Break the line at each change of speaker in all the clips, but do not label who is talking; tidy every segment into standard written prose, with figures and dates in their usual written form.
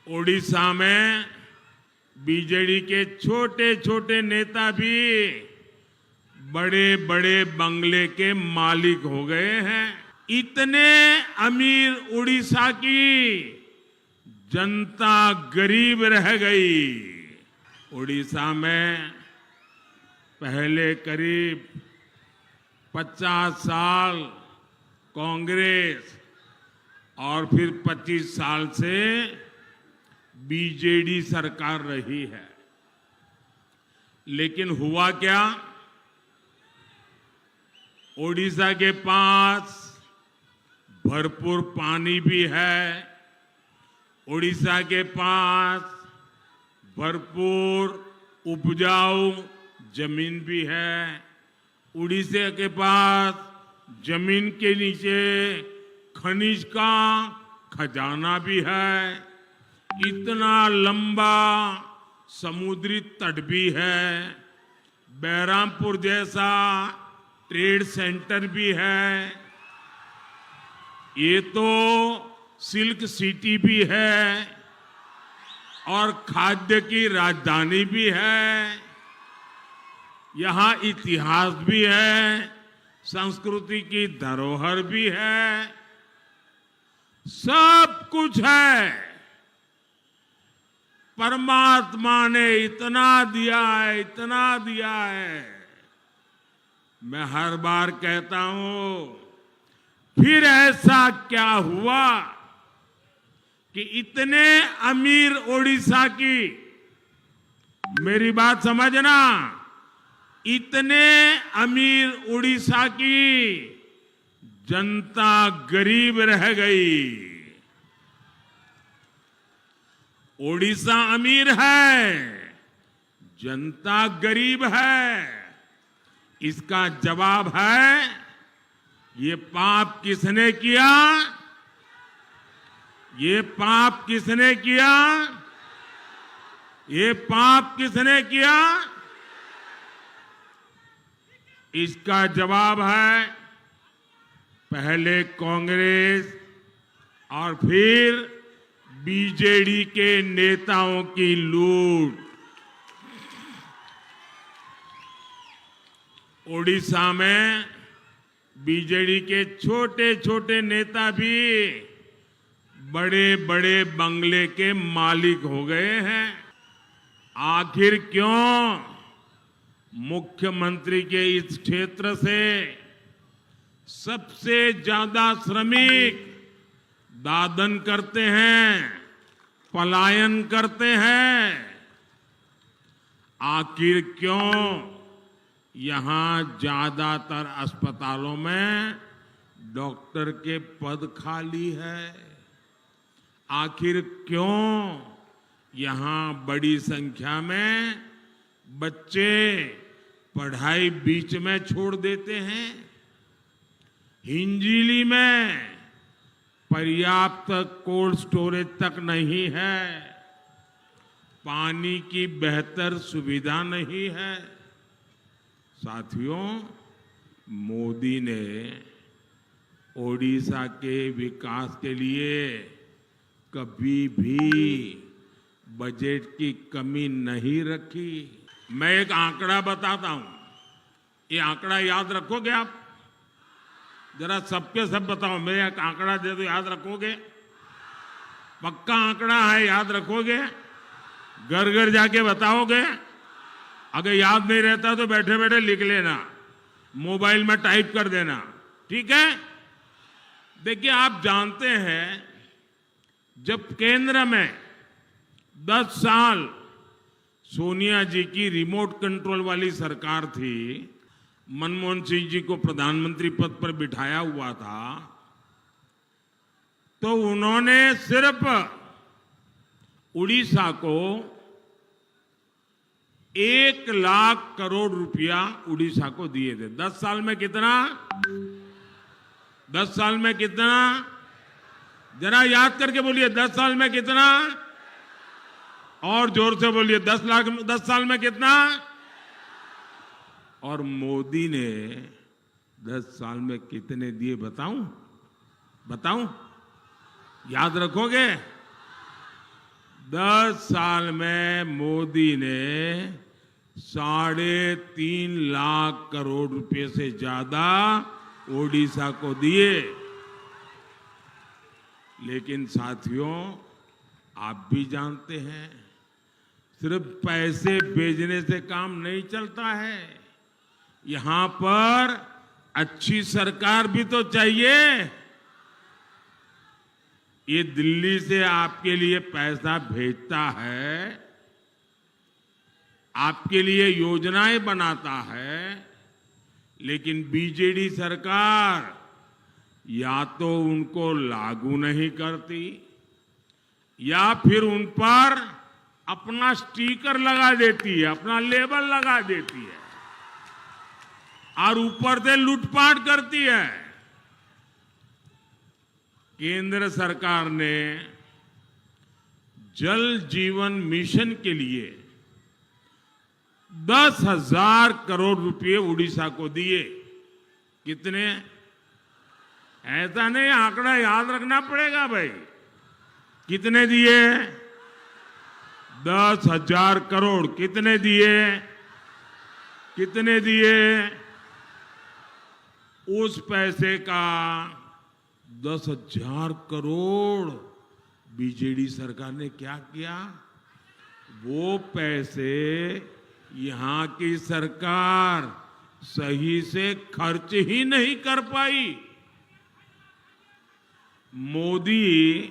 ओडिशा में बीजेडी के छोटे छोटे नेता भी बड़े बड़े बंगले के मालिक हो गए हैं। इतने अमीर उड़ीसा की जनता गरीब रह गई। उड़ीसा में पहले करीब 50 साल कांग्रेस और फिर 25 साल से बीजेडी सरकार रही है। लेकिन हुआ क्या? ओडिशा के पास भरपूर पानी भी है, ओडिशा के पास भरपूर उपजाऊ जमीन भी है, उड़ीसा के पास जमीन के नीचे खनिज का खजाना भी है, इतना लंबा समुद्री तट भी है, बैरामपुर जैसा ट्रेड सेंटर भी है, ये तो सिल्क सिटी भी है और खाद्य की राजधानी भी है। यहाँ इतिहास भी है, संस्कृति की धरोहर भी है, सब कुछ है। परमात्मा ने इतना दिया है, इतना दिया है। मैं हर बार कहता हूं, फिर ऐसा क्या हुआ कि इतने अमीर ओडिशा की, मेरी बात समझना, इतने अमीर उड़ीसा की जनता गरीब रह गई। ओडिशा अमीर है, जनता गरीब है। इसका जवाब है, ये पाप किसने किया? ये पाप किसने किया? ये पाप किसने किया? इसका जवाब है, पहले कांग्रेस और फिर बीजेडी के नेताओं की लूट। ओडिशा में बीजेडी के छोटे छोटे नेता भी बड़े बड़े बंगले के मालिक हो गए हैं। आखिर क्यों? मुख्यमंत्री के इस क्षेत्र से सबसे ज्यादा श्रमिक दादन करते हैं, पलायन करते हैं। आखिर क्यों? यहां ज्यादातर अस्पतालों में डॉक्टर के पद खाली है। आखिर क्यों? यहां बड़ी संख्या में बच्चे पढ़ाई बीच में छोड़ देते हैं। हिंजीली में पर्याप्त कोल्ड स्टोरेज तक नहीं है, पानी की बेहतर सुविधा नहीं है। साथियों, मोदी ने ओडिशा के विकास के लिए कभी भी बजट की कमी नहीं रखी। मैं एक आंकड़ा बताता हूं, ये आंकड़ा याद रखोगे आप? जरा सबके सब बताओ, मैं एक आंकड़ा दे दो, याद रखोगे? पक्का आंकड़ा है, याद रखोगे? घर घर जाके बताओगे? अगर याद नहीं रहता तो बैठे बैठे लिख लेना, मोबाइल में टाइप कर देना, ठीक है? देखिए, आप जानते हैं, जब केंद्र में 10 साल सोनिया जी की रिमोट कंट्रोल वाली सरकार थी, मनमोहन सिंह जी को प्रधानमंत्री पद पर बिठाया हुआ था, तो उन्होंने सिर्फ उड़ीसा को 1 लाख करोड़ रुपया उड़ीसा को दिए थे। 10 साल में कितना? 10 साल में कितना? जरा याद करके बोलिए, 10 साल में कितना? और जोर से बोलिए, 10 साल में कितना? और मोदी ने 10 साल में कितने दिए बताऊं? बताऊं? याद रखोगे? 10 साल में मोदी ने 3.5 लाख करोड़ रुपए से ज्यादा ओडिशा को दिए। लेकिन साथियों, आप भी जानते हैं, सिर्फ पैसे भेजने से काम नहीं चलता है। यहां पर अच्छी सरकार भी तो चाहिए। ये दिल्ली से आपके लिए पैसा भेजता है, आपके लिए योजनाएं बनाता है, लेकिन बीजेडी सरकार या तो उनको लागू नहीं करती या फिर उन पर अपना स्टिकर लगा देती है, अपना लेबल लगा देती है और ऊपर से लूटपाट करती है। केंद्र सरकार ने जल जीवन मिशन के लिए 10,000 करोड़ रुपए उड़ीसा को दिए। कितने? ऐसा नहीं, आंकड़ा याद रखना पड़ेगा भाई। कितने दिए? 10,000 करोड़। कितने दिए? कितने दिए? उस पैसे का 10,000 करोड़ बीजेडी सरकार ने क्या किया? वो पैसे यहां की सरकार सही से खर्च ही नहीं कर पाई। मोदी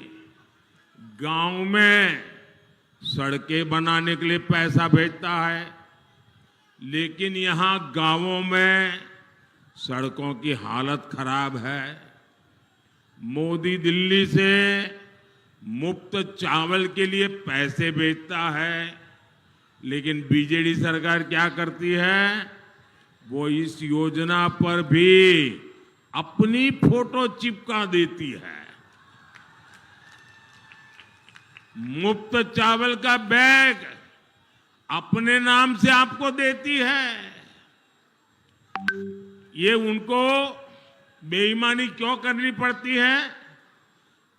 गांव में सड़कें बनाने के लिए पैसा भेजता है, लेकिन यहां गांवों में सड़कों की हालत खराब है। मोदी दिल्ली से मुफ्त चावल के लिए पैसे भेजता है, लेकिन बीजेडी सरकार क्या करती है? वो इस योजना पर भी अपनी फोटो चिपका देती है। मुफ्त चावल का बैग अपने नाम से आपको देती है। ये उनको बेईमानी क्यों करनी पड़ती है?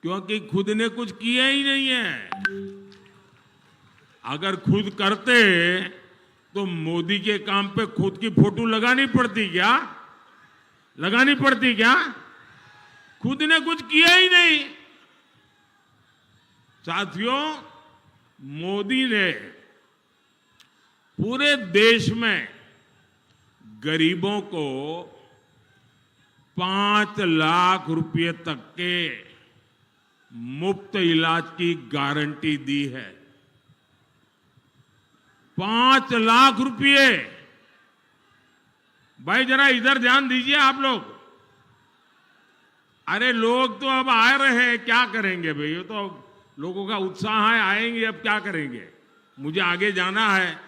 क्योंकि खुद ने कुछ किया ही नहीं है। अगर खुद करते तो मोदी के काम पे खुद की फोटो लगानी पड़ती क्या? लगानी पड़ती क्या? खुद ने कुछ किया ही नहीं। साथियों, मोदी ने पूरे देश में गरीबों को 5 लाख रुपए तक के मुफ्त इलाज की गारंटी दी है। 5 लाख रुपए। भाई जरा इधर ध्यान दीजिए आप लोग। अरे लोग तो अब आ रहे हैं, क्या करेंगे भाई? ये तो लोगों का उत्साह है, आएंगे, अब क्या करेंगे? मुझे आगे जाना है।